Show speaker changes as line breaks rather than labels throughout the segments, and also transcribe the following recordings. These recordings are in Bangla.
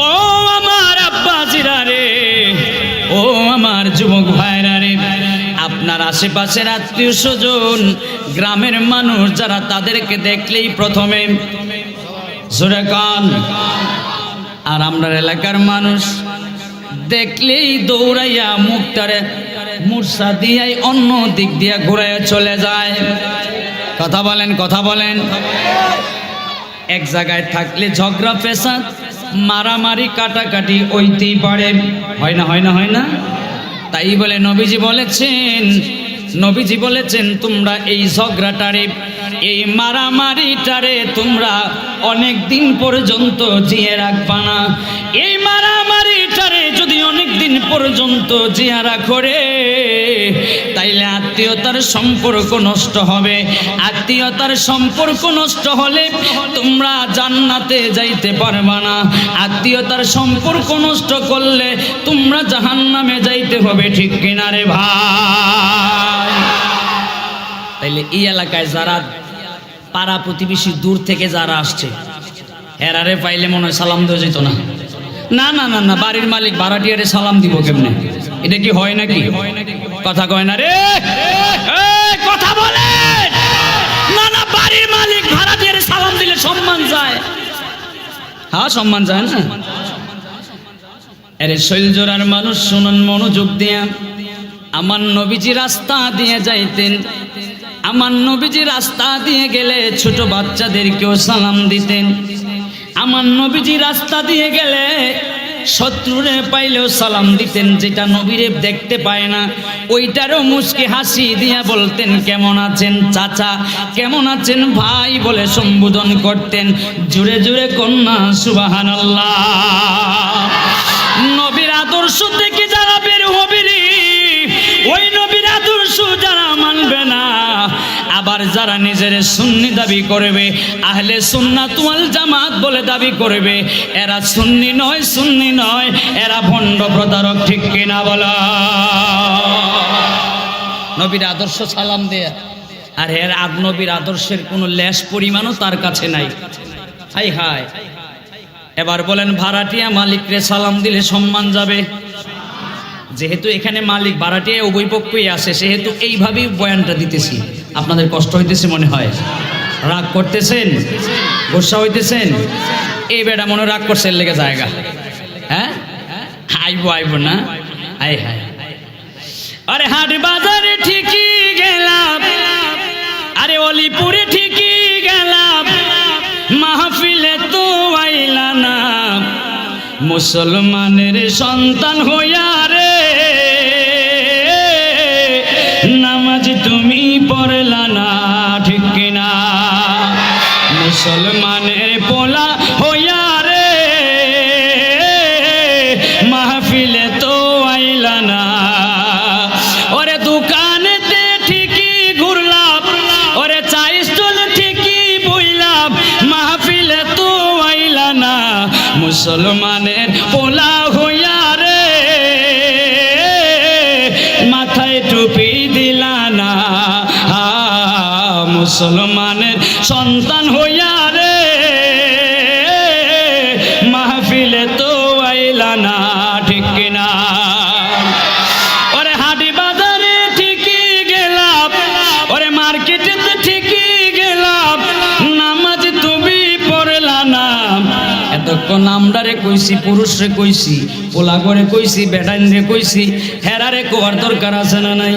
ও আমার আব্বাজিরা রে, ও আমার যুবক ভাইরা রে, আপনার আশেপাশের আত্মীয় স্বজন, গ্রামের মানুষ যারা, তাদেরকে দেখলেই প্রথমে জোরে কান। আর আমরা এলাকার মানুষ দেখলেই দৌড়াইয়া মুখটারে মুরসা দিয়াই অন্য দিক দিয়া ঘুরাইয়া চলে যায়। কথা বলেন, কথা বলেন। এক জায়গায় থাকলে ঝগড়া ফেসাদ, মারামারি, কাটাকাটি হইতেই পারে, হয় না, হয় না, হয় না? তাই বলে নবীজি বলেছেন তোমরা এই ঝগড়াটারে, এই মারামারিটারে তোমরা অনেক দিন পর্যন্ত জিয়ে রাখবা না। এই মারামারিটারে যদি অনেক দিন পর্যন্ত জিয়া রাখো রে, তাইলে আত্মীয়তার সম্পর্ক নষ্ট হবে। আত্মীয়তার সম্পর্ক নষ্ট হলে তোমরা জান্নাতে যাইতে পারবা না। আত্মীয়তার সম্পর্ক নষ্ট করলে তোমরা জাহান্নামে যাইতে হবে, ঠিক কিনা রে ভাই? তাইলে এই এলাকায় যারা পাড়া প্রতিবেশী দূর থেকে যারা আসছে, এরারে পাইলে মনে হয় সালাম দেওয়া যেত না। না না না না, বাড়ির মালিক ভাড়াটিয়ারে সালাম দিব কেমনে? এটা কি হয় নাকি? কথা কয় না রে, কথা বলে না। না, বাড়ির মালিক ভাড়াটিয়ারে সালাম দিলে সম্মান যায়। হ্যাঁ, সম্মান যায় না। আরে শৈলজোড়ার মানুষ শুনুন মনোযোগ দিয়া। আমার নবীজি রাস্তা দিয়ে যাইতেন, আমার নবীজি রাস্তা দিয়ে গেলে ছোট বাচ্চাদেরকেও সালাম দিতেন। আমার নবীজি রাস্তা দিয়ে গেলে শত্রুরে পাইলেও সালাম দিতেন। যেটা নবীরে দেখতে পায় না ওইটারও মুচকি হাসি দিয়া বলতেন কেমন আছেন চাচা, কেমন আছেন ভাই বলে সম্বোধন করতেন। জুড়ে জুড়ে কন্যা সুবহানাল্লাহ। নবীর আদর্শ থেকে যারা বের হবে রে, ওই নবীর আদর্শ যারা মানবে না, আবার যারা নিজের সুন্নি দাবি করবে, আহলে সুন্নাত ওয়াল জামাত বলে দাবি করবে, এরা সুন্নি নয়, সুন্নি নয়, এরা ভণ্ড প্রতারক, ঠিক কিনা বলা? নবীর আদর্শ সালাম দেয়া, আর এর নবীর আদর্শের কোনো লেশ পরিমাণও তার কাছে নাই। High high. এবার বলেন ভাড়াটিয়া মালিকরে সালাম দিলে সম্মান যাবে? যেহেতু এখানে মালিক ভাড়াটিয়া উভয় পক্ষই আসে, সেহেতু এইভাবেই বয়ানটা দিতেছি। আপনাদের কষ্ট হইতেছে মনে হয়, রাগ করতেছেন, গোসা হইতেছেন। এই বেটা মনে রাগ করছে লেগে জায়গা। হ্যাঁ, আইব না। High high. আরে হাট বাজারে ঠিকই গেলাম, আরে অলিপুরে ঠিকই গেলাম, মাহফিলে তো আইলা না। মুসলমানের সন্তান হইয়া রে, নামাজ তুমি পড়লা না, ঠিক কিনা? মুসলমানের পোলা হইয়া রে, মাহফিলে তো আইলা না। ওরে দোকানেতে ঠিকই ঘুরলাম, ওরে চাই স্টল ঠিকই বইলাম, মাহফিলে তো আইলা না। মুসলমানের পোলা হইয়া রে, মাথায় টুপি দিলা না। মুসলমানের সন্তান হইয়া রে, মাহফিলে তো আইলা না, ঠিক কিনা? ওরে হাটি বাজারে ঠিকই গেলাম, ওরে মার্কেটে তো ঠিকই গেলাম, নামাজ তুমি পড়লা না। এতক্ষণ আমরারে কইছি, পুরুষরে কইছি, পোলা করে কইছি, বেটাইনরে কইছি, হেরারে কোয়ার দরকার আছে না নাই?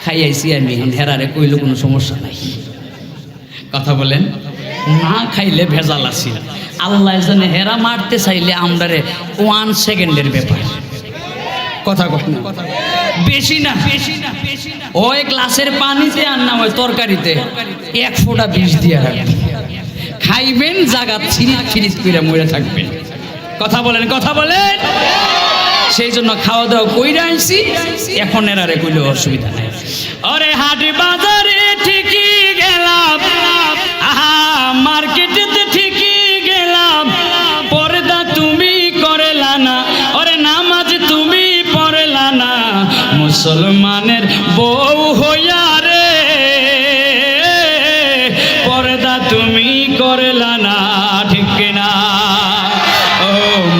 খাইয়াইছি আমি, হেরারে কইলে কোনো সমস্যা নাই। কথা বলেন, না খাইলে ভেজাল আছে। আল্লাহ জানে হেরা মারতে চাইলে আমরারে 1 সেকেন্ডের ব্যাপার। কথা কয় না, বেশি না, বেশি না, বেশি না। ওই গ্লাসের পানিতে আর না ওই তরকারিতে 1 ফোঁটা বিষ দিয়ে রাখবেন, খাইবেন, জায়গা ছিরিত ছিরিত করে মরে থাকবেন। কথা বলেন, কথা বলেন। সেই জন্য খাওয়া দাওয়া কইরা আইছি, এখন এরারে কইলে অসুবিধা নাই। আরে হাট বাজারে ঠিকই গেলাম, আহা মার্কেটেতে ঠিকই গেলাম, পর্দা তুমি করলা না, ওরে নামাজ তুমি পড়লা না। মুসলমানের বউ হইয়া রে, পর্দা তুমি করলা না, ঠিক কিনা?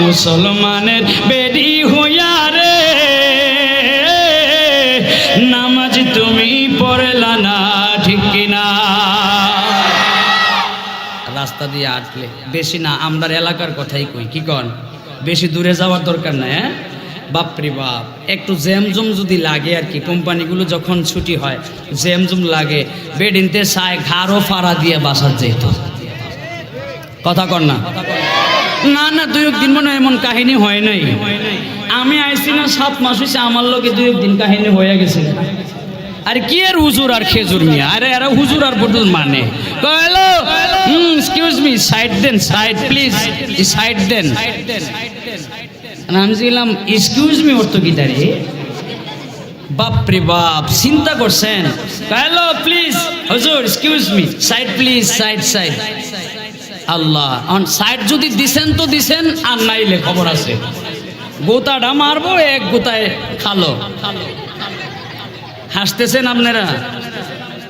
মুসলমানের বেডি হইয়া রে নামাজ তুমি পড়লা না ঠিক কিনা। রাস্তা দিয়ে আটলে বেশি না, আমরা এলাকার কথাই কই, কি কন, বেশি দূরে যাওয়ার দরকার নাই। হ্যাঁ বাপরে বাপ, একটু জ্যামজুম যদি লাগে আর কি, কোম্পানিগুলো যখন ছুটি হয় জ্যামজুম লাগে, বেডিনতে সায় ঘাড়ও ফাড়া দিয়ে বাসার যেত। কথা কর না, না না 2 দিন মনে এমন কাহিনী হয় নাই। আমি আইসি না 7 মাস হয়েছে, আমার লোকে 2 দিন কাহিনী হয়ে গেছে। আরে কি আর হুজুর আর খেজুর মিয়া, আরে এরা হুজুর আর বটুর মানে হ্যালো এক্সকিউজ মি, সাইড দেন, সাইড প্লিজ, সাইড দেন। আমি বললাম এক্সকিউজ মি অর্থ কি দাঁড়ি? বাপরে বাপ, চিন্তা করছেন, হ্যালো প্লিজ হুজুর excuse me, side please, side side. Allah, on side যদি দিছেন তো দিছেন, আর নাইলে খবর আছে, গোতাটা মারবো এক গোতায় খালো। হাসতেছেন আপনারা?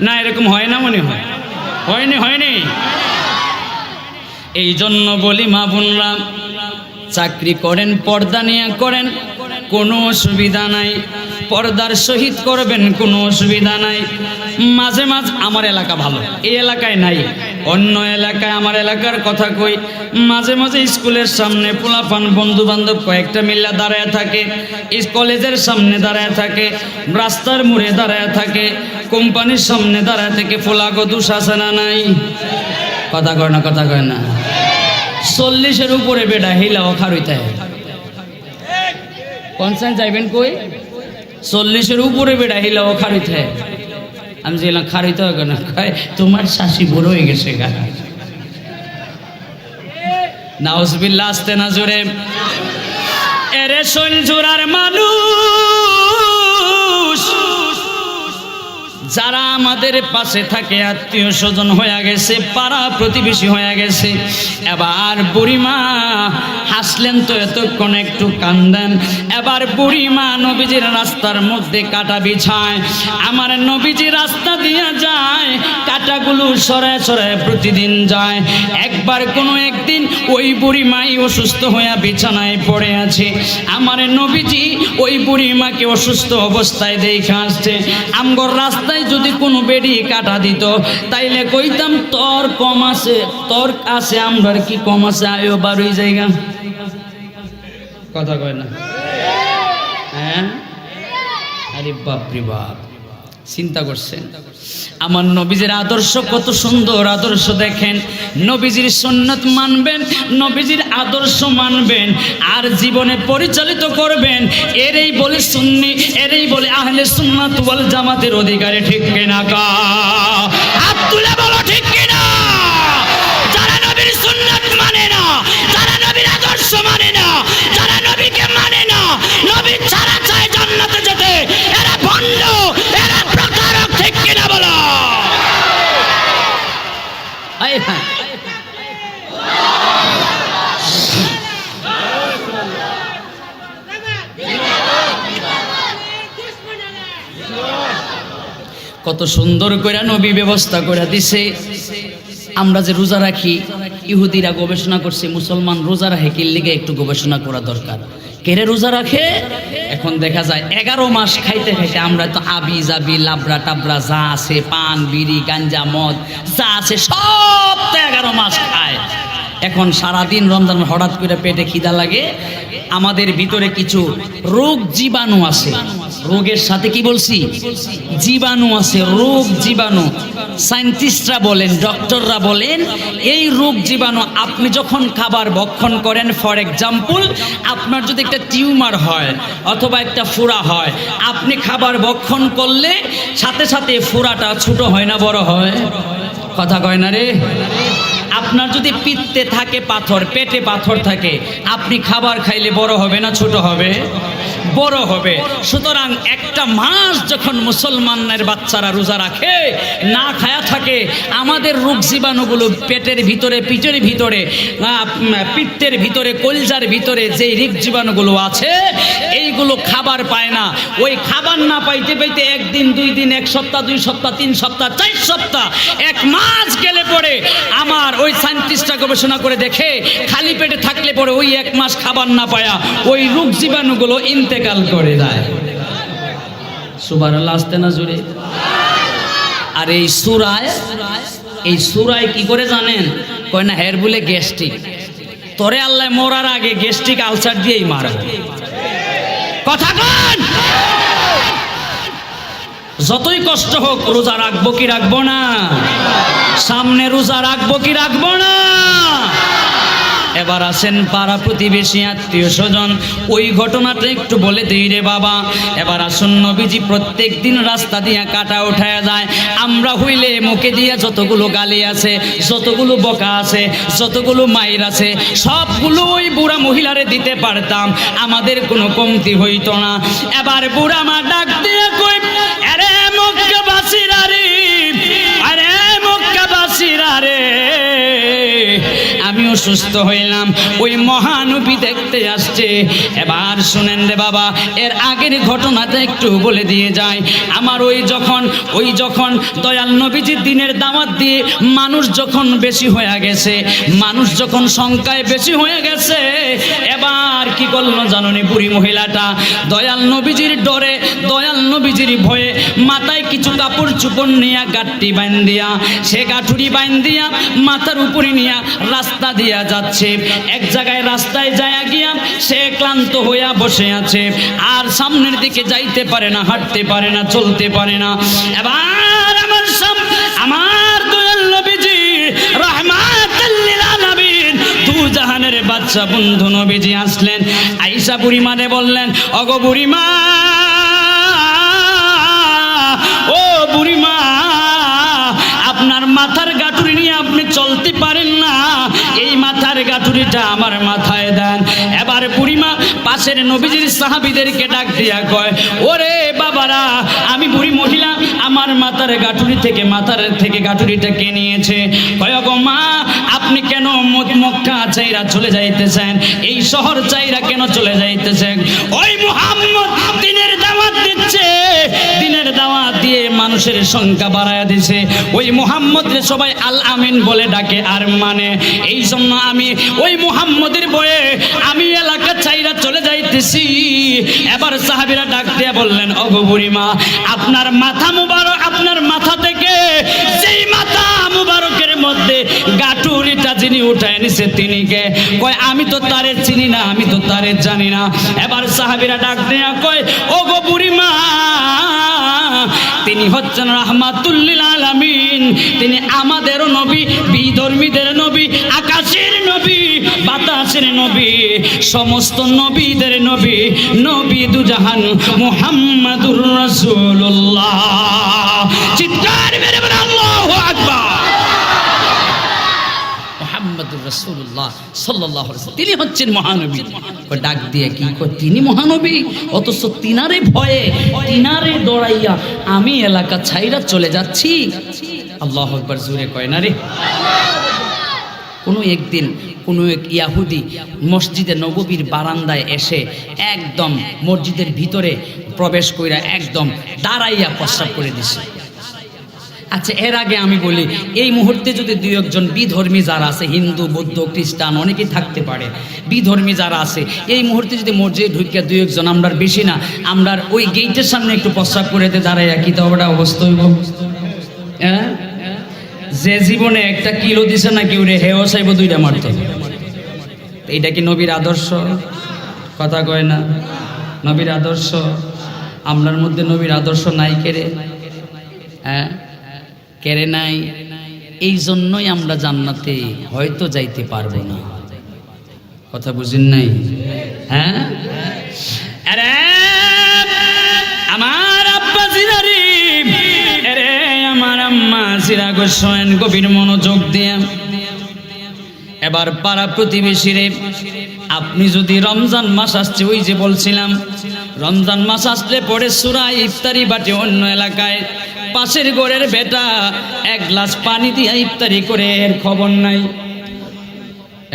না এরকম হয় না, মনে হয় হয়নি, হয়নি। এই জন্য বলি মা বোনরা, চাকরি করেন পর্দা নিয়ে করেন, কোনো অসুবিধা নাই, পর্দার সহিত করবেন, কোনো অসুবিধা নাই। মাঝে মাঝে আমার এলাকা ভালো, এই এলাকায় নাই, অন্য এলাকায়, আমার এলাকার কথা কই, মাঝে মাঝে স্কুলের সামনে পোলাপান বন্ধু বান্ধব কয়েকটা মিল্লা দাঁড়ায় থাকে, কলেজের সামনে দাঁড়ায় থাকে, রাস্তার মোড়ে দাঁড়ায় থাকে, কোম্পানির সামনে দাঁড়ায় থেকে, পোলাগো দুষ আছে না নাই? কথা কয় না, কথা কয় না। 40-এর উপরে বেটা হিলা অখার হইতে কনসার্ন যাইবেন কই? 40-এর উপরে বেটা হিলা অখার হইতে। আমি যে খার হইতে হবে না, তোমার শাশি বড় হয়ে গেছে গা। নাউজুবিল্লাহ, আসতে না জোরে। এরে শৈল জোরার মানুষ যারা আমাদের পাশে থাকে, আত্মীয় স্বজন হয়ে গেছে, পাড়া প্রতিবেশী হয়ে গেছে, এবার বুড়িমা হাসলেন তো এতক্ষণ একটু কান্দেন, এবার বুড়িমা নবীজির রাস্তার মধ্যে কাটা বিছায়, আমার নবীজি রাস্তা দিয়ে যায়, কাটাগুলো সরায় সরায় প্রতিদিন যায়। একবার কোনো একদিন ওই বুড়িমাই অসুস্থ হয়ে বিছানায় পড়ে আছে, আমার নবীজি ওই বুড়িমাকে অসুস্থ অবস্থায় দেখে আসছে। আমগর রাস্তায় যদি কোনো বেড়ি কাটা দিত, তাইলে কইতাম তোর কম আছে, তোর আছে, আমরার কি কম আছে, আয়ো বারোই জায়গা। কথা কয় না? হ্যাঁ, আরে বাপরে বাপ, চিন্তা করছেন আমার নবীজির আদর্শ কত সুন্দর আদর্শ। দেখেন, নবীজির সুন্নাত মানবেন, নবীজির আদর্শ মানবেন, আর জীবনে পরিচালিত করবেন। এরই বলে সুন্নি, এরই বলে আহলে সুন্নাত ওয়াল জামাতের অধিকারী, ঠিক কিনা? কা আব্দুল্লাহ বলো ঠিক কিনা? যারা নবীর সুন্নাত মানে না, যারা নবীর আদর্শ মানে না, যারা নবীকে মানে না, নবী ছাড়া চায় জান্নাতে যেতে, এরা ভণ্ড, এরা প্রতারক, ঠিক কিনা বলো? কত সুন্দর করে নবী ব্যবস্থা করে দিছে। আমরা যে রোজা রাখি, ইহুদিরা গবেষণা করছে মুসলমান রোজা রাখে কি লিগে, একটু গবেষণা করা দরকার। কেরে রোজা রাখে? এখন দেখা যায় 11 মাস খাইতে খাইতে আমরা তো আবি জাবি লাবড়া টাবড়া যা আছে, পান বিড়ি গাঞ্জা মদ যা আছে সব তো 11 মাস খায়। এখন সারাদিন রমজান হঠাৎ করে পেটে খিদা লাগে, আমাদের ভিতরে কিছু রোগ জীবাণু আছে। রোগের সাথে কি বলছি? জীবাণু আছে, রোগ জীবাণু। সায়েন্টিস্টরা বলেন, ডক্টররা বলেন, এই রোগ জীবাণু আপনি যখন খাবার ভক্ষণ করেন, ফর এক্সাম্পল আপনার যদি একটা টিউমার হয় অথবা একটা ফোড়া হয়, আপনি খাবার ভক্ষণ করলে সাথে সাথে ফোড়াটা ছোট হয় না বড় হয়? কথা কয় না রে। আপনার যদি পিত্তে থাকে পাথর, পেটে পাথর থাকে, আপনি খাবার খাইলে বড় হবে না ছোট হবে? বড় হবে। সুতরাং একটা মাস যখন মুসলমানের বাচ্চারা রোজা রাখে, না খায়া থাকে, আমাদের রোগ জীবাণুগুলো পেটের ভিতরে, পিঠের ভিতরে, পিত্তের ভিতরে, কলজার ভিতরে যে রোগ জীবাণুগুলো আছে, এইগুলো খাবার পায় না। ওই খাবার না পাইতে পাইতে 1 দিন 2 দিন, 1 সপ্তাহ 2 সপ্তাহ 3 সপ্তাহ 4 সপ্তাহ 1 মাস গেলে পরে আমার ওই সায়েন্টিস্টরা গবেষণা করে দেখে খালি পেটে থাকলে পরে ওই 1 মাস খাবার না পায়া ওই রোগ জীবাণুগুলো ইন্তেকাল করে দেয়। সুবহানাল্লাহ, আসতে না জোরে। আর এই সূরায় কি করে জানেন? কয় না হের বলে গ্যাস্ট্রিক, তোরে আল্লাহ মরার আগে গ্যাস্ট্রিক আলসার দিয়েই মারবে। কথা কন, যতই কষ্ট হোক রোজা রাখবো কি রাখবো না? সামনে রোজা রাখবো কি রাখবো না? এবার আসেন পাড়া প্রতিবেশী আত্মীয় স্বজন, ওই ঘটনাটা একটু বলে দিই রে বাবা। এবার আসুন, নবীজি প্রত্যেক দিন রাস্তা দিয়া কাটা উঠায় যায়। আমরা হইলে মুখে দিয়া যতগুলো গালি আছে, যতগুলো বকা আছে, যতগুলো মাইর আছে, সবগুলো ওই বুড়া মহিলারে দিতে পারতাম, আমাদের কোনো কমতি হইতো না। এবার বুড়া মা ডাক দিয়ে কই, আরে মক্কাবাসীরা রে, আরে মক্কাবাসীরা রে, আমিও সুস্থ হইলাম, ওই মহানবী দেখতে আসছে। এবার শুনেন রে বাবা, এর আগের ঘটনাটা একটু বলে দিয়ে যায়। আমার ওই যখন দয়াল নবীজির দিনের দাওয়াত দিয়ে মানুষ যখন বেশি হয়ে গেছে, মানুষ যখন সংখ্যায় বেশি হয়ে গেছে, এবার কি করলো জানোনি? বুড়ি মহিলাটা দয়াল নবীজির ডরে, দয়াল নবীজির ভয়ে মাথায় কিছু কাপড় চুপড় নিয়া গাঁটটি বান্ধিয়া, সে গাঁঠুরি বান্ধিয়া মাথার উপরে নিয়া রাস্তা দিয়া যাচ্ছে। এক জায়গায় রাস্তায় যায় গিয়া সে ক্লান্ত হইয়া বসে আছে, আর সামনের দিকে যাইতে পারে না, হাঁটতে পারে না, চলতে পারে না। এবার আমার দয়াল নবীজি রাহমাতুল লিল আলামিন, দু জাহানের বাদশা বন্ধু নবীজি আসলেন। আয়েশা বুড়িমারে বললেন, ওগো বুড়িমা, ও বুড়িমা, আপনার মাথার গাঁটুরি নিয়ে আপনি চলতে পারেন না, এই মাথার গাঁটুরিটা আমার মাথায় দেন। এবার বুড়িমা পাশের নবীজির সাহাবীদেরকে ডাক দিয়া কয়, ওরে বাবারা, আমি বুড়ি মহিলা, আমার মাথার থেকে গাঁটুরিটা কে নিয়েছে? কয় গো মা, আপনি কেন মক্কা চাইরা চলে যাইতেছেন? এই শহর চাইরা কেন চলে যাইতেছেন? ওই মুহাম্মদ দিনের দাওয়াত দিচ্ছে, দিনের দাওয়াত দিয়ে মানুষের সংখ্যা বাড়ায়া দিছে। ওই মুহাম্মদরে সবাই আল আমিন বলে ডাকে, আর মানে এই জন্য আমি ওই মুহাম্মদের বয়ে আমি এলাকা চাইরা চলে যাইতেছি। এবার সাহাবীরা ডাক দিয়া বললেন, ওগো বুড়িমা, আপনার মাথা মুবারক, আপনার মাথা থেকে যেই মাথা মুবারকের মধ্যে গাঁটুরিটা যিনি উঠায় নিছে তিনি কে? কয় আমি তো তারে চিনি না, আমি তো তারে জানি না। এবার সাহাবীরা ডাক দিয়া কয়, ওগো বুড়িমা, তিনি হচ্ছেন রাহমাতুল লিল আলামিন, তিনি আমাদেরও নবী, বিধর্মীদের নবী, আকাশের নবী, বাতাসের নবী, সমস্ত নবীদের নবী, নবী দুজাহান মুহাম্মাদুর রাসূলুল্লাহ। চিৎকার মেরে বলেন আল্লাহু আকবার। মুহাম্মাদুর রাসূলুল্লাহ সাল্লাল্লাহু আলাইহি ওয়াসাল্লাম, তিনি হচ্ছেন মহানবী। ডাক দিয়ে কি কয়, তিনি মহানবী, অথচ তিনারে ভয়ে, তিনারে দৌড়াইয়া আমি এলাকা ছাইরা চলে যাচ্ছি। আল্লাহু আকবার, জোরে কয় না রে। কোনো একদিন কোনো এক ইয়াহুদি মসজিদে নববীর বারান্দায় এসে একদম মসজিদের ভিতরে প্রবেশ কইরা একদম দাঁড়াইয়া প্রস্রাব করে দিছে। আচ্ছা, এর আগে আমি বলি, এই মুহূর্তে যদি দুই একজন বিধর্মী যারা আছে, হিন্দু, বৌদ্ধ, খ্রিস্টান অনেকেই থাকতে পারে, বিধর্মী যারা আছে, এই মুহূর্তে যদি মসজিদে ঢুকিয়া দুই একজন, আমরা বেশি না, আমরা ওই গেটের সামনে একটু প্রস্রাব করে দাঁড়াইয়া কি তবটা অবস্থা হইব? হ্যাঁ, যে জীবনে 1 কিলো দিছে না কেউ রে, হেও চাইব 2টা মারতে। এইটা কি নবীর আদর্শ? কথা কয় না, নবীর আদর্শ। আমরার মধ্যে নবীর আদর্শ নাই কেরে? হ্যাঁ, কেড়ে নাই। এই জন্যই আমরা জান্নাতে হয়তো যাইতে পারবো না। কথা বুঝেন নাই? হ্যাঁ, আরে আমার আব্বা জিরারি, আরে আমার আম্মা জিরা গোসেন, গভীর মনোযোগ দিয়ে এবার পাড়া প্রতিবেশীরে, আপনি যদি রমজান মাস আসছে, ওই যে বলছিলাম রমজান মাস আসলে পরে সূরা ইফতারি বাটে অন্য এলাকায়, পাশের ঘরের বেটা 1 গ্লাস পানি দিয়ে ইফতারি করে, এর খবর নাই।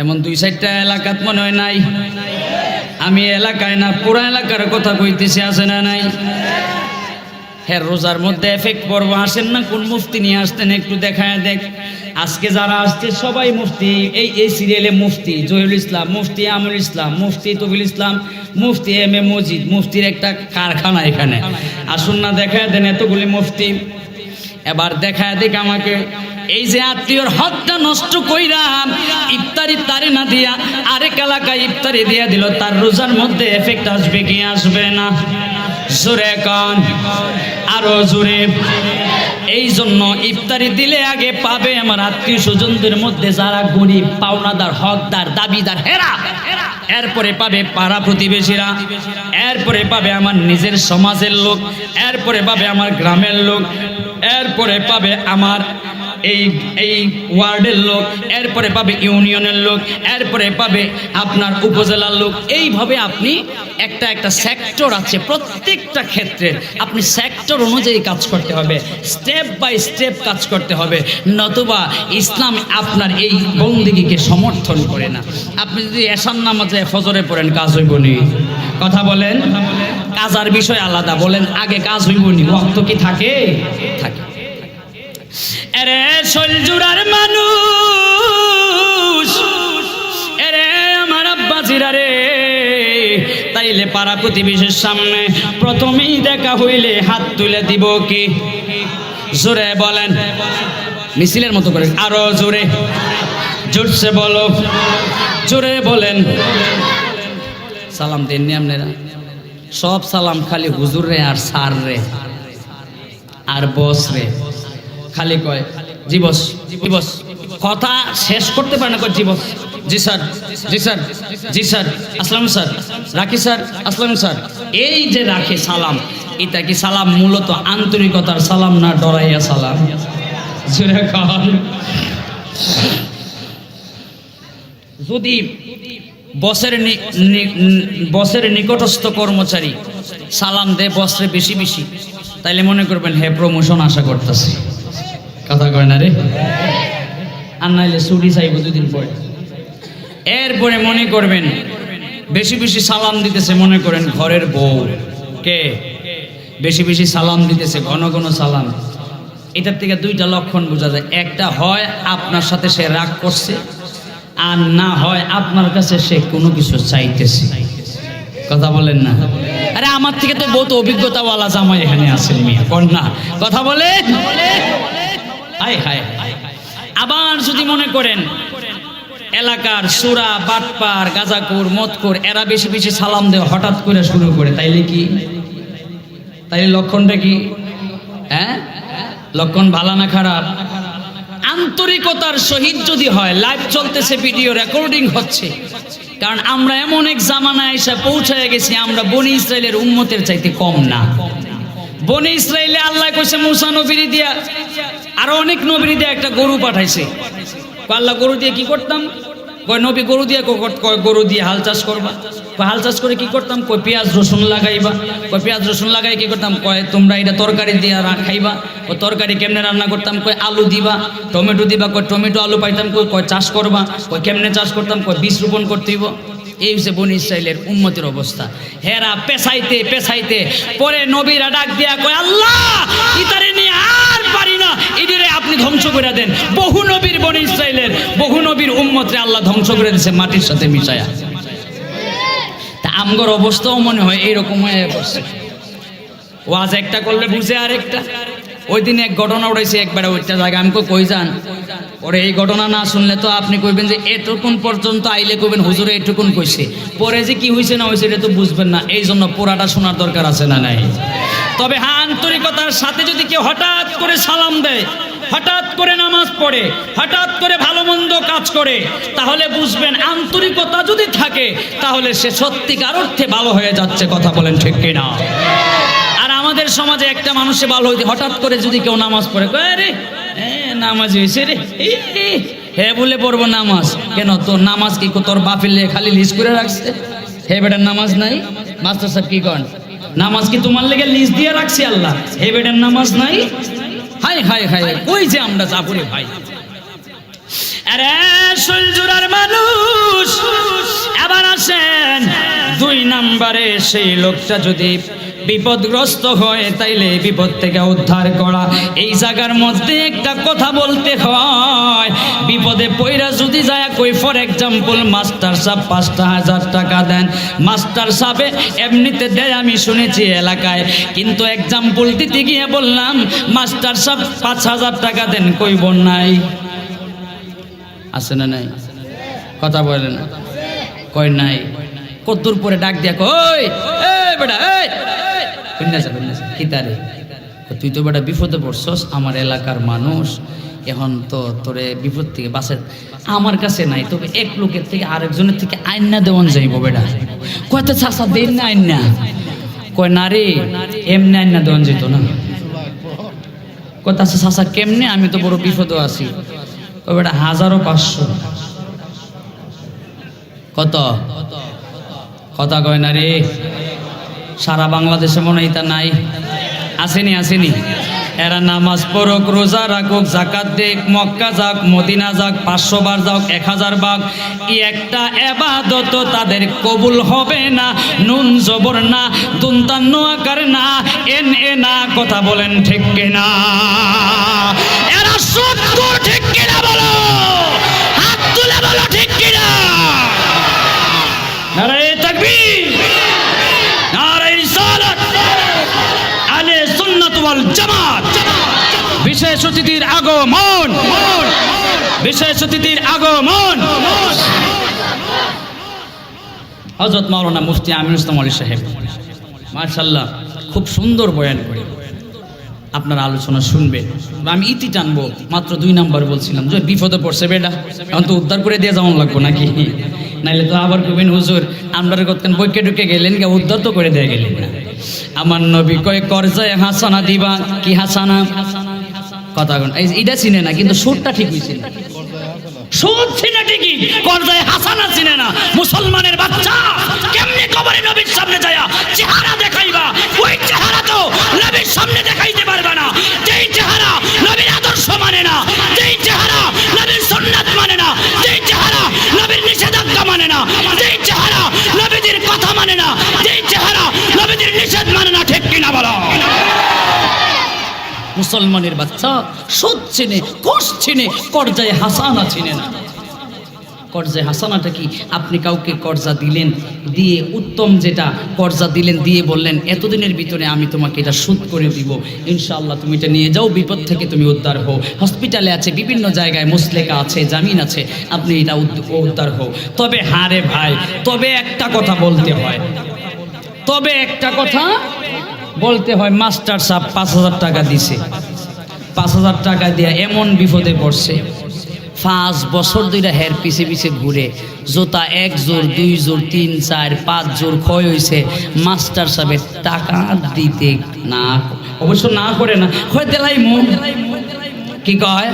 এমন 2-4টা এলাকাত মনে হয় নাই? আমি এলাকায় না, পুরা এলাকার কথা কইতেছি, আছে না নাই? হ্যাঁ রোজার মধ্যে এফেক্ট পড়বো, আসেন না কোন মুফতি নিয়ে আসতেন একটু দেখায় দেখ। আজকে যারা আসছে সবাই মুফতি, এই সিরিয়ালে মুফতি জহিরুল ইসলাম, মুফতি আমুল ইসলাম, মুফতি তবিল ইসলাম, মুফতি এম এ মজিদ, মুফতির একটা কারখানা এখানে। আসুন না দেখায় দেন এতগুলি মুফতি। এবার দেখায় দেখ আমাকে, এই যে আত্মীয়র হকটা নষ্ট কইরা ইফতারি তারে না দিয়া আরেক এলাকায় ইফতারি দিয়া দিল, তার রোজার মধ্যে এফেক্ট আসবে কি আসবে না? জোরে কান, আরো জোরে। এই জন্য ইফতারি দিলে আগে পাবে আমার আত্মীয় স্বজনদের মধ্যে যারা গরিব, পাওনাদার, হকদার, দাবিদার, হেরা। এরপরে পাবে পাড়া প্রতিবেশীরা, এরপরে পাবে আমার নিজের সমাজের লোক, এরপরে পাবে আমার গ্রামের লোক, এরপরে পাবে আমার এই ওয়ার্ডের লোক, এরপরে পাবে ইউনিয়নের লোক, এরপরে পাবে আপনার উপজেলার লোক। এইভাবে আপনি একটা সেক্টর আছে, প্রত্যেকটা ক্ষেত্রে আপনি সেক্টর অনুযায়ী কাজ করতে হবে, স্টেপ বাই স্টেপ কাজ করতে হবে, নতুবা ইসলাম আপনার এই বন্দেগীকে সমর্থন করে না। আপনি যদি এশার নামাজে ফজরে পড়েন কাজ হইব নি? কথা বলেন, কাজার বিষয় আলাদা, বলেন আগে কাজ হইব নি? ওয়াক্ত কি থাকে? থাকে। এরে শৈলজুরার মানুষ, এরে আমার আব্বাজিরা রে, তাইলে পাড়া প্রতিবেশীর সামনে প্রথমেই দেখা হইলে হাত তুলে দিব কি? জোরে বলেন, মিছিলের মতো করে আরো জোরে, জোরসে বলো, জোরে বলেন। সালাম দেননি আপনারা? সব সালাম খালি হুজুর রে আর স্যার রে আর বস রে, খালি কয় জি বস, জি বস, কথা শেষ করতে পারে না, কয় জি বস, জি স্যার, জি স্যার, জি স্যার, আসসালাম স্যার, রাখি স্যার, আসসালাম স্যার। এই যে রাখে সালাম, এটা কি সালাম মূলত আন্তরিকতার সালাম না ডরাইয়া সালাম? যদি বসের নিকটস্থ কর্মচারী সালাম দেয় বসরে বেশি বেশি, তাইলে মনে করবেন হ্যাঁ প্রমোশন আশা করতেছে। কথা কয় না রে? আর নাইলে ছুটি চাইব দুদিন পরে। এরপরে মনে করবেন বেশি বেশি সালাম দিতেছে, মনে করেন ঘরের বউ কে বেশি বেশি সালাম দিতেছে, ঘন ঘন সালাম। এটার থেকে দুইটা লক্ষণ বোঝা যায়, একটা হয় আপনার সাথে সে রাগ করছে, আর না হয় আপনার কাছে সে কোনো কিছু চাইতেছে। কথা বলেন না? আরে আমার থেকে তো বহুত অভিজ্ঞতাওয়ালা জামাই এখানে আছেন মিয়া, কন্যা। কথা বলেন। হায় হায়। আবার যদি মনে করেন এলাকার সুরা, বাটপার, গাঁজাখোর, মদখোর এরা বেশি বেশি সালাম দেওয়া হঠাৎ করে শুরু করে, তাইলে কি? তাইলে লক্ষণটা কি? হ্যাঁ, লক্ষণ ভালো না খারাপ? আন্তরিকতার সহিত যদি হয়, লাইভ চলতেছে, ভিডিও রেকর্ডিং হচ্ছে, কারণ আমরা এমন এক জামানায় এসে পৌঁছায় গেছি, আমরা বনি ইসরায়েলের উম্মতের চাইতে কম না। বনি ইসরায়েলে আল্লাহ কইছে মুসা নবীর দিয়া আরো অনেক নবীর দিয়ে একটা গরু পাঠাইছে। আল্লাহ গরু দিয়ে কি করতাম? কয় নবী গরু দিয়ে, কয় গরু দিয়ে হাল চাষ করবা। কয় হাল চাষ করে কি করতাম? কয় পেঁয়াজ রসুন লাগাইবা। কয় পেঁয়াজ রসুন লাগাই কি করতাম? কয় তোমরা এটা তরকারি দিয়ে খাইবা। ও তরকারি কেমনে রান্না করতাম? কয় আলু দিবা, টমেটো দিবা। কয় টমেটো আলু পাইতাম। কয় চাষ করবা। কয় কেমনে চাষ করতাম? কয় বীজ রোপণ করতে হইব। এই হচ্ছে বনি ইসরায়েলের উম্মতের অবস্থা। হেরা পেছাইতে পেছাইতে পরে নবীরা ডাক দিয়া কয় আল্লাহ ইতারে নিয়ে আর পারি না, এদিরে আপনি ধ্বংস করে দেন। বহু নবীর বনি ইসরায়েলের বহু নবীর উম্মতরে আল্লাহ ধ্বংস করে দিয়েছে মাটির সাথে মিশায়া। তা আমগর অবস্থাও মনে হয় এইরকম হয়ে বসছে। ওয়াজ একটা করলে বুঝে আরেকটা। ওই দিন এক ঘটনা উঠেছে একবারে ওইটা জায়গায়, আমি কই যান? পরে এই ঘটনা না শুনলে তো আপনি কইবেন যে এটুকুন পর্যন্ত আইলে কইবেন হুজুরে এটুকুন কইছে, পরে যে কি হয়েছে না হয়েছে এটা তো বুঝবেন না। এই জন্য পুরাটা শোনার দরকার আছে না নাই? তবে হ্যাঁ, আন্তরিকতার সাথে যদি কেউ হঠাৎ করে সালাম দেয়, হঠাৎ করে নামাজ পড়ে, হঠাৎ করে ভালো মন্দ কাজ করে, তাহলে বুঝবেন আন্তরিকতা যদি থাকে তাহলে সে সত্যিকার অর্থে ভালো হয়ে যাচ্ছে। কথা বলেন ঠিক কিনা? আর আমাদের সমাজে একটা মানুষে ভালো হইতে হঠাৎ করে যদি কেউ নামাজ পড়ে, কয় রে নামাজ হয়েছে রে, হে বলে পড়বো নামাজ কেন? তোর নামাজ কি তোর বাপের খালি লিস্ট করে রাখছে? হে বেটার নামাজ নাই? মাস্টার সাহেব কি কন? নামাজ কি তোমার লেগে লিস্ট দিয়ে রাখছি আল্লাহ? হে বেটার নামাজ নাই? হায় হায় হায়, কই যে আমরা যাবো রে ভাই। আরে শৈলজুরার মানুষ, এবার আসেন 2 নম্বরে সেই লোকটা যদি বিপদগ্রস্ত হয় তাইলে বিপদ থেকে উদ্ধার করা। এই জায়গার মধ্যে একটা কথা বলতে হয়, বিপদে পইরা যদি যায় কই ফর এক্সাম্পল মাস্টার সাহেব 5,000 টাকা দেন, মাস্টার সাহেব এমনিতে দেয় আমি শুনেছি এলাকায়, কিন্তু এক্সাম্পল দিতে গিয়ে বললাম মাস্টার সাহেব 5,000 টাকা দেন, কইব নাই, আছে না নাই? কথা বলে না, কয় নাই। কতদূর পরে ডাক দিয়া কই এই বেটা, এই কি তারে, তুই তো বেটা বিপদে পড়ছস, আমার এলাকার মানুষ, এখন তো তোরে বিপদ থেকে বাঁচে, আমার কাছে নাই, তবে এক লোকের থেকে আরেকজনের থেকে আইনা দেওয়ান যাইব বেটা। কয় তো চাষা দেন না আইনা, কয় না রে এমনি আইনা দেওয়ান যেত না। কথা আছে চাষা কেমনে, আমি তো বড় বিপদও আছি। কয় বেটা 1,500। কত কথা কয় না রে, সারা বাংলাদেশে মনে হয় তা নাই, আসেনি আসেনি। এরা নামাজ পড়ুক, রোজা রাখুক, জাকাত দেখ, মক্কা যাক, মদিনা যাক, 500 বার যাক, 1000 বার, কি একটা এবাদত তাদের কবুল হবে না। নুন জবর না, দুনতান্ন আকার না, এন এ না, কথা বলেন ঠিক কিনা? এরা সত্তর, ঠিক কিনা বলো, হাত তুলে বলো ঠিক কিনা? নারে তাকবীর, নারে রিসালাত, আহলে সুন্নাত ওয়াল জামাত। বিশেষ অতিথির আগমন, বিশেষ অতিথির আগমন। হযরত মাওলানা মুফতি আমিনুল ইসলাম আলী সাহেব মাশাআল্লাহ খুব সুন্দর বয়ান করে, আপনারা আলোচনা শুনবেন। আমি ইতি টানবো, মাত্র 2 নাম্বার বলছিলাম যে বিপদে পড়ছে বেটা, এখন তো উদ্ধার করে দিয়ে যাওয়া লাগবো নাকি, নাইলে তো আবার কবেন হুজুর আমরা করতেন বইকে ঢুকে গেলেন, উদ্ধার তো করে দিয়ে গেলেন না। আমার নবী কয় করজায় হাসানা দিবা, কি হাসানা? কথা কোন এইটা চিনে না, কিন্তু সুরটা ঠিক হয়েছে, সুর চিনে ঠিকই, করজায় হাসানা চিনে না। মুসলমানের বাচ্চা কেমনে কবরে নবীর সামনে যায় চেহারা দেখাইবা, ওই চেহারা তো নবীর সামনে দেখাইতে পারবে না। যেই চেহারা নবীর আদর্শ মানে না, যেই চেহারা নবীর সুন্নাত মানে না, যেই চেহারা নবীর নিষেধাজ্ঞা মানে না, যেই চেহারা নবীদের কথা মানে না, যেই চেহারা নবীদের নিষেধ মানে না, ঠিক কিনা বলো? মুসলমানের বাচ্চা সুদ চিনে, কোষ চিনে, করজায় হাসানা চিনে না। কর্জা হাসানাটা কি? আপনি কাউকে কর্জা দিলেন, দিয়ে উত্তম যেটা কর্জা দিলেন, দিয়ে বললেন এতদিনের ভিতরে আমি তোমাকে এটা শোধ করে দিব, ইনশাআল্লাহ তুমি এটা নিয়ে যাও, বিপদ থেকে তুমি উদ্ধার হও। হসপিটালে আছে, বিভিন্ন জায়গায় মুসলেকা আছে, জামিন আছে, আপনি এটা উদ্ধার হও। তবে হারে ভাই, তবে একটা কথা বলতে হয়, তবে একটা কথা বলতে হয়, মাস্টার সাহেব 5,000 টাকা দিছে, 5,000 টাকা দিয়ে এমন বিপদে পড়ছে, 5 বছর ধরে হের পিছে পিছে ঘুরে, জোতা 1 জোড় 2 জোড় 3 4 5 জোড় ক্ষয় হয়েছে, মাস্টার সাহেবের টাকা দিতে না, অবশ্য না করে না, হয় দেলাই মু, কি কয়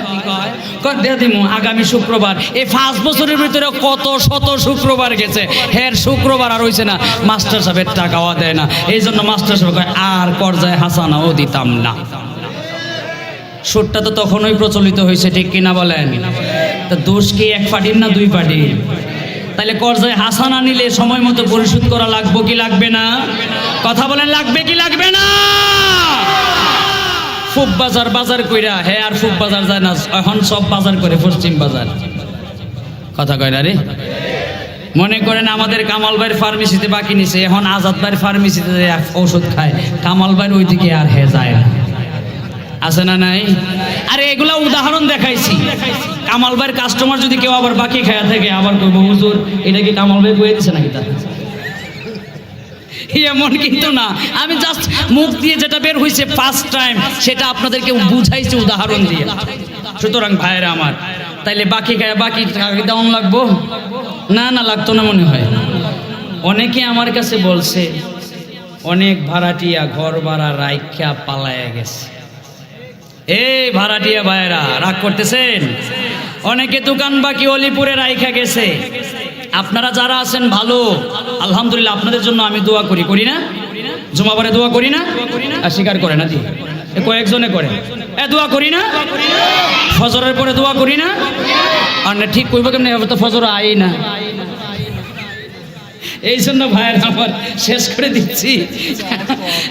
দিয়ে দিমু আগামী শুক্রবার। এই 5 বছরের ভিতরে কত শত শুক্রবার গেছে, হের শুক্রবার আর হয়েছে না, মাস্টার সাহেবের টাকাও দেয় না। এই জন্য মাস্টার সাহেব কয় আর করজায় হাসানাও দিতাম না। সুরটা তো তখনই প্রচলিত হয়েছে, ঠিক কিনা বলেন? তা দোষ কি 1 পার্টির না 2 পার্টির? তাহলে করজায় হাসানা নিলে সময় মতো পরিশোধ করা লাগবে কি লাগবে না? কথা বলেন, লাগবে কি লাগবে না? ফুব বাজার বাজার কইরা, হ্যাঁ আর ফুব বাজার যায় না, এখন সব বাজার করে পশ্চিম বাজার। কথা কয় না রে? মনে করেন আমাদের কামাল ভাইয়ের ফার্মেসিতে বাকি নিছে, এখন আজাদ ভাইয়ের ফার্মেসিতে ঔষধ খায়, কামাল ভাইয়ের ওইদিকে আর হে যায় না, আছে না নাই? আরে এগুলা উদাহরণ দেখাইছি। কামাল ভাইয়ের কাস্টমার যদি কেউ আবার বাকি খায়া থাকে, আবার কইব হুজুর এটা কি কামাল ভাই কইয়ে দিছে নাকি? তা এমন কিন্তু না, আমি জাস্ট মুখ দিয়ে যেটা বের হয়েছে ফার্স্ট টাইম সেটা আপনাদেরকে বুঝাইছি উদাহরণ দিয়ে। সুতরাং ভাইয়েরা আমার, তাইলে বাকি খায়া বাকি টাকা দাম লাগবো না? না লাগতো না মনে হয়। অনেকে আমার কাছে বলছে অনেক ভাড়াটিয়া ঘর ভাড়া রাইখা পালায়া গেছে। এই ভাড়াটিয়া ভাইয়েরা রাগ করতেছেন? অনেকে দোকান বাকি অলিপুরে রাইখা গেছে। আপনারা যারা আছেন ভালো, আলহামদুলিল্লাহ, আপনাদের জন্য আমি দোয়া করি, করি না? জুমাবারে দোয়া করি না? আর স্বীকার করে না জি, কয়েকজনে করে, দোয়া করি না? ফজরের পরে দোয়া করি না? আর না ঠিক কইব কেমনি, তো ফজর আই না, এই জন্য ভাইয়ের আমার শেষ করে দিচ্ছি।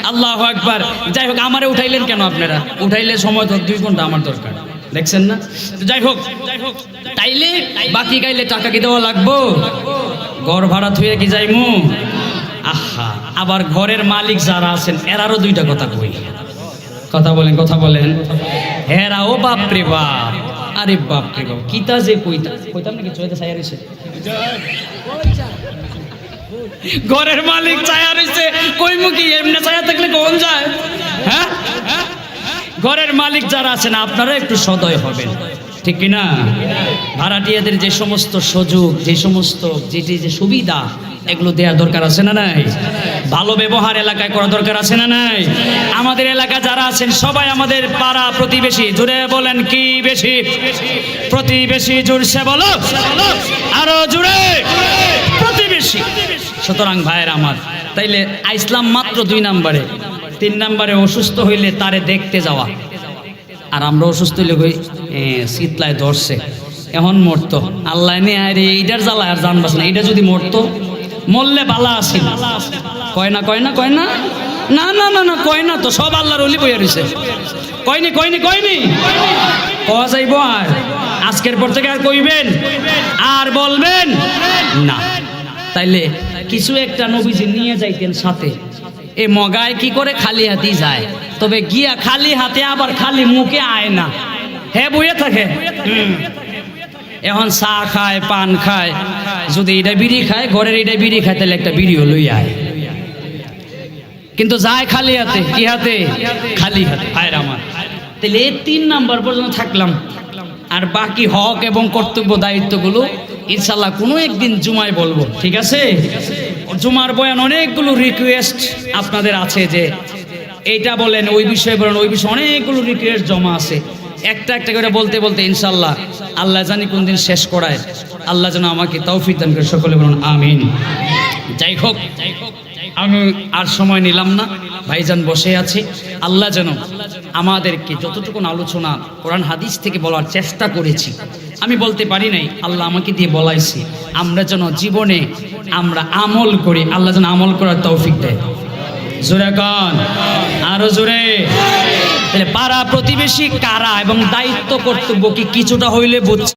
আল্লাহু আকবার। যাই হোক, আমারে উঠাইলেন কেন আপনারা? উঠাইলে সময় তো 2 ঘন্টা আমার দরকার, দেখছেন না? যাই হোক, তাইলে বাকি গাইলে টাকা কি দেওয়া লাগবো? ঘর ভাড়া থুয়ে কি যাইমু? আহা, আবার ঘরের মালিক যারা আছেন এরারও 2টা কথা কই। কথা বলেন, কথা বলেন। হেরা ও বাপ রে বাপ, আরে বাপ রে বাপ, কিতা যে কইতাম নাকি চইতে ছায়া রইছে। ঘরের মালিক ছায়া রইছে, কইমু কি? এমনি ছায়া থাকলে কোন যায়? হ্যাঁ, ঘরের মালিক যারা আছেন আপনারা একটু সদয় হবেন, ঠিক কিনা? ভাড়াটিয়াদের যে সমস্ত সুযোগ, যে সমস্ত যে সুবিধা, এগুলো দেওয়ার দরকার আছে না নাই? ভালো ব্যবহার এলাকায় করা দরকার আছে না নাই? আমাদের এলাকা যারা আছেন সবাই আমাদের পাড়া প্রতিবেশী, জুড়ে বলেন কি বেশি? প্রতিবেশী জুড়ছে বলো, আরো জুড়ে প্রতিবেশী। সুতরাং ভাইয়ের আমার, তাইলে আইসলাম মাত্র 2 নম্বরে। 3 নম্বরে অসুস্থ হইলে তারে দেখতে যাওয়া। আর আমরা অসুস্থ হইলে কই শীতলায় ধরছে, এখন মরতো, আল্লাহ নিয়ে আরে এইটার জ্বালা আর জান বাস না। এটা যদি মরতো, মরলে বালা আছে, কয় না কয় না কয় না, না না না না কয় না তো, সব আল্লাহর ওলি বইয়া রইছে। কয়নি কয়নি কয়নি কওয়া যাইব? আর আজকের পর থেকে আর কইবেন আর বলবেন না। তাইলে কিছু একটা নবীজি নিয়ে যাইতেন সাথে। এ মগায় কি করে খালি হাতি যায়, তবে গিয়া খালি হাতে আবার খালি মুখে আয় না, হ্যাঁ বইয়ে থাকে। এখন চা খায়, পান খায়, যদি এটা বিড়ি খায়, ঘরের এটা বিড়ি খায়, তাহলে একটা বিড়িও লই আয়, কিন্তু যায় খালি হাতে। কি হাতে? খালি হাতে। ভাইরা আমার, তাহলে এই 3 নাম্বার পর্যন্ত থাকলাম। আর বাকি হক এবং কর্তব্য দায়িত্বগুলো ইনশাল্লাহ কোনো একদিন জুমায় বলবো, ঠিক আছে? জুমার বয়ান অনেকগুলো রিকোয়েস্ট আপনাদের আছে যে এইটা বলেন, ওই বিষয়ে বলেন, ওই বিষয়ে অনেকগুলো রিকোয়েস্ট জমা আছে। একটা একটা করে বলতে বলতে ইনশাল্লাহ আল্লাহ জানি কোন দিন শেষ করায়। আল্লাহ যেন আমাকে তৌফিক দান করে, সকলে বলুন আমিন। যাই হোক, আমি আর সময় নিলাম না, ভাইজান বসে আছে। আল্লাহ যেন আমাদেরকে যতটুকু আলোচনা কোরআন হাদিস থেকে বলার চেষ্টা করেছি, আমি বলতে পারি নাই, আল্লাহ আমাকে দিয়ে বলাইছি, আমরা যেন জীবনে আমরা আমল করি। আল্লাহ যেন আমল করার তৌফিক দেয়। জোরে কান, আরো জোরে। তাহলে পাড়া প্রতিবেশী কারা এবং দায়িত্ব কর্তব্য কি কিছুটা হইলে বুঝছে।